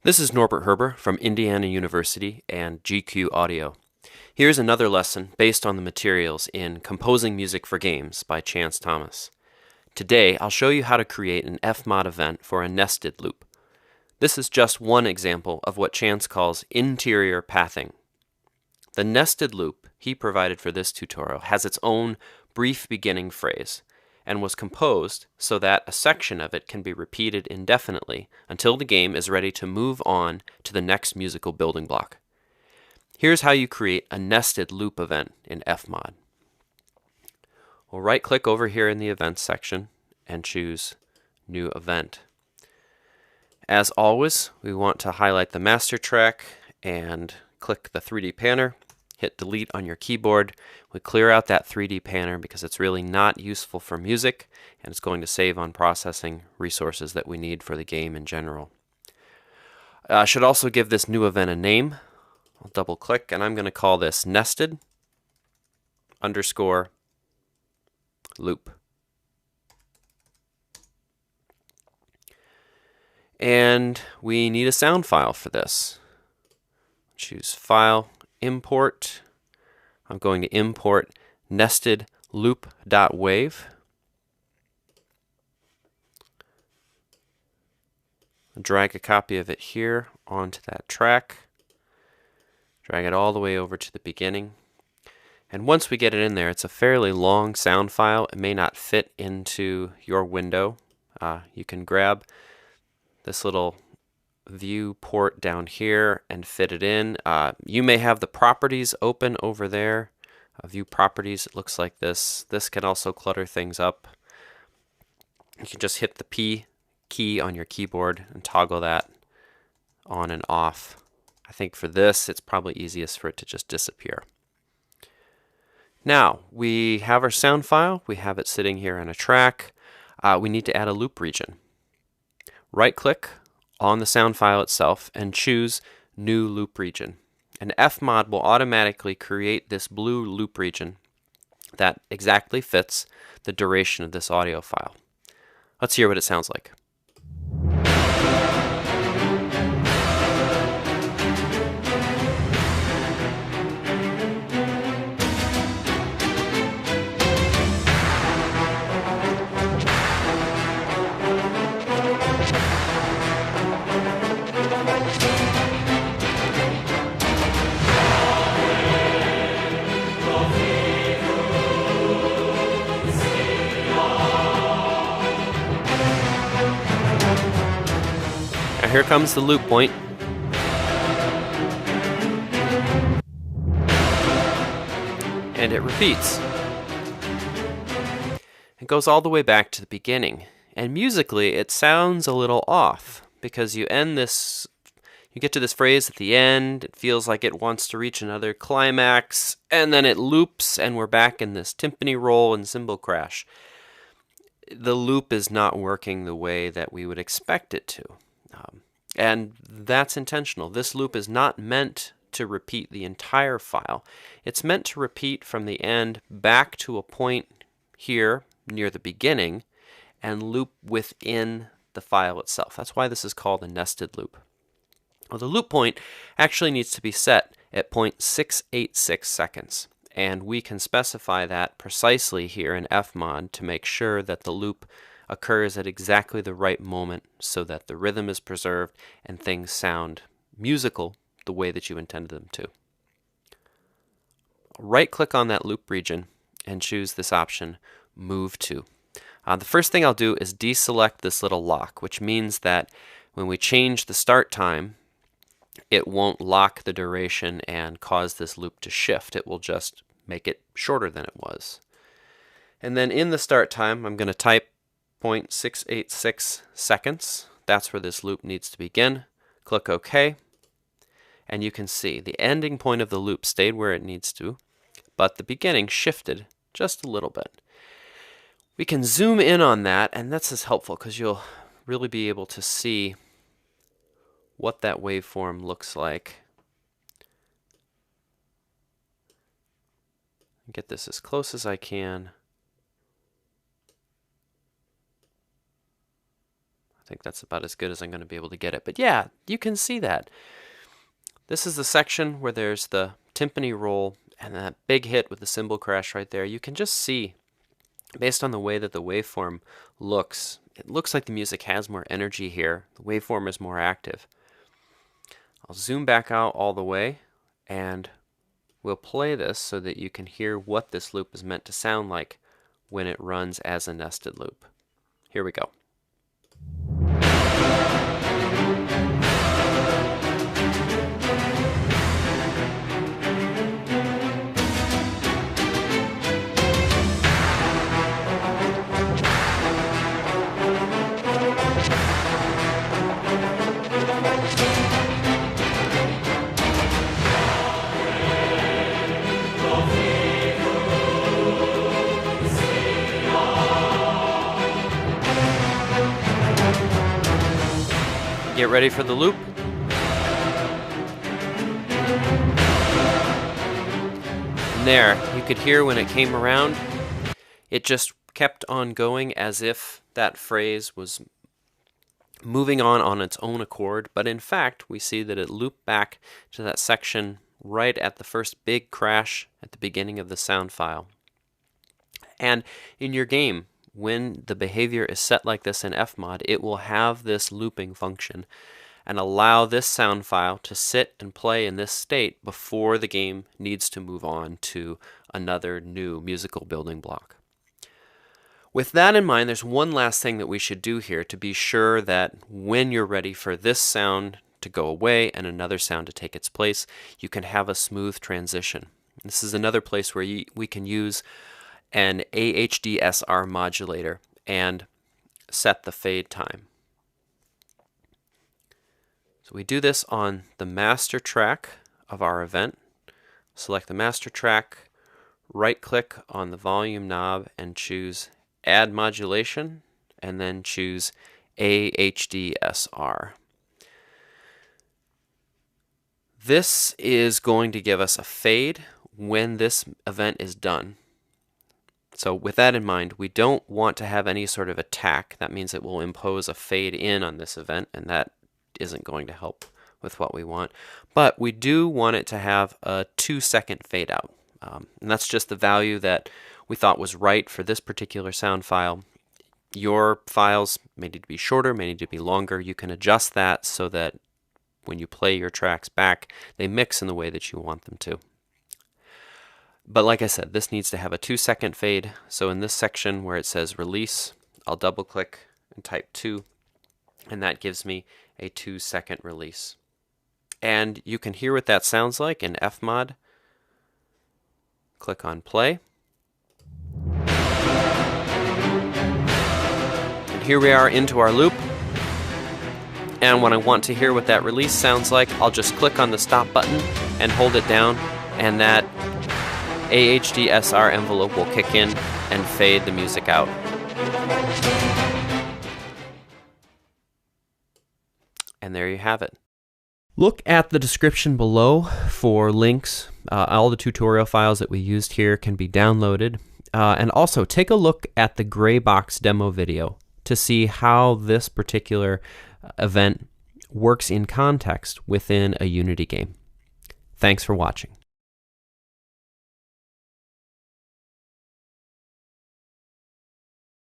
This is Norbert Herber from Indiana University and GQ Audio. Here's another lesson based on the materials in Composing Music for Games by Chance Thomas. Today, I'll show you how to create an FMOD event for a nested loop. This is just one example of what Chance calls interior pathing. The nested loop he provided for this tutorial has its own brief beginning phrase, and was composed so that a section of it can be repeated indefinitely until the game is ready to move on to the next musical building block. Here's how you create a nested loop event in FMOD. We'll right-click over here in the Events section and choose New Event. As always, we want to highlight the master track and click the 3D panner. Hit delete on your keyboard. We clear out that 3D panner because it's really not useful for music and it's going to save on processing resources that we need for the game in general. I should also give this new event a name. I'll double click and I'm going to call this nested _ loop. And we need a sound file for this. Choose File, Import. I'm going to import NestedLoop.wave. Drag a copy of it here onto that track. Drag it all the way over to the beginning. And once we get it in there, it's a fairly long sound file. It may not fit into your window. You can grab this little view port down here and fit it in. You may have the properties open over there. View properties, it looks like this. This can also clutter things up. You can just hit the P key on your keyboard and toggle that on and off. I think for this, it's probably easiest for it to just disappear. Now, we have our sound file. We have it sitting here in a track. We need to add a loop region. Right-click on the sound file itself and choose New Loop Region. And FMOD will automatically create this blue loop region that exactly fits the duration of this audio file. Let's hear what it sounds like. Now here comes the loop point. And it repeats. It goes all the way back to the beginning. And musically, it sounds a little off because you get to this phrase at the end, it feels like it wants to reach another climax, and then it loops, and we're back in this timpani roll and cymbal crash. The loop is not working the way that we would expect it to. And that's intentional. This loop is not meant to repeat the entire file. It's meant to repeat from the end back to a point here near the beginning and loop within the file itself. That's why this is called a nested loop. Well, the loop point actually needs to be set at 0.686 seconds. And we can specify that precisely here in FMOD to make sure that the loop occurs at exactly the right moment so that the rhythm is preserved and things sound musical the way that you intended them to. Right-click on that loop region and choose this option, Move To. The first thing I'll do is deselect this little lock, which means that when we change the start time, it won't lock the duration and cause this loop to shift. It will just make it shorter than it was. And then in the start time, I'm going to type 0.686 seconds. That's where this loop needs to begin. Click OK. And you can see the ending point of the loop stayed where it needs to, but the beginning shifted just a little bit. We can zoom in on that, and that's as helpful because you'll really be able to see what that waveform looks like. Get this as close as I can. think that's about as good as I'm going to be able to get it. But yeah, you can see that. This is the section where there's the timpani roll and that big hit with the cymbal crash right there. You can just see, based on the way that the waveform looks, it looks like the music has more energy here. The waveform is more active. I'll zoom back out all the way, and we'll play this so that you can hear what this loop is meant to sound like when it runs as a nested loop. Here we go. Get ready for the loop. And there, you could hear when it came around, it just kept on going as if that phrase was moving on its own accord. But in fact, we see that it looped back to that section right at the first big crash at the beginning of the sound file. And in your game, when the behavior is set like this in FMOD, it will have this looping function and allow this sound file to sit and play in this state before the game needs to move on to another new musical building block. With that in mind, there's one last thing that we should do here to be sure that when you're ready for this sound to go away and another sound to take its place, you can have a smooth transition. This is another place where we can use an AHDSR modulator and set the fade time. So we do this on the master track of our event. Select the master track, right-click on the volume knob and choose Add Modulation, and then choose AHDSR. This is going to give us a fade when this event is done. So with that in mind, we don't want to have any sort of attack. That means it will impose a fade in on this event, and that isn't going to help with what we want. But we do want it to have a 2-second fade out. And that's just the value that we thought was right for this particular sound file. Your files may need to be shorter, may need to be longer. You can adjust that so that when you play your tracks back, they mix in the way that you want them to. But like I said, this needs to have a 2-second fade. So in this section where it says release, I'll double click and type 2, and that gives me a 2-second release. And you can hear what that sounds like in FMOD. Click on play. And here we are into our loop. And when I want to hear what that release sounds like, I'll just click on the stop button and hold it down, and that AHDSR envelope will kick in and fade the music out. And there you have it. Look at the description below for links. All the tutorial files that we used here can be downloaded. And also take a look at the gray box demo video to see how this particular event works in context within a Unity game. Thanks for watching.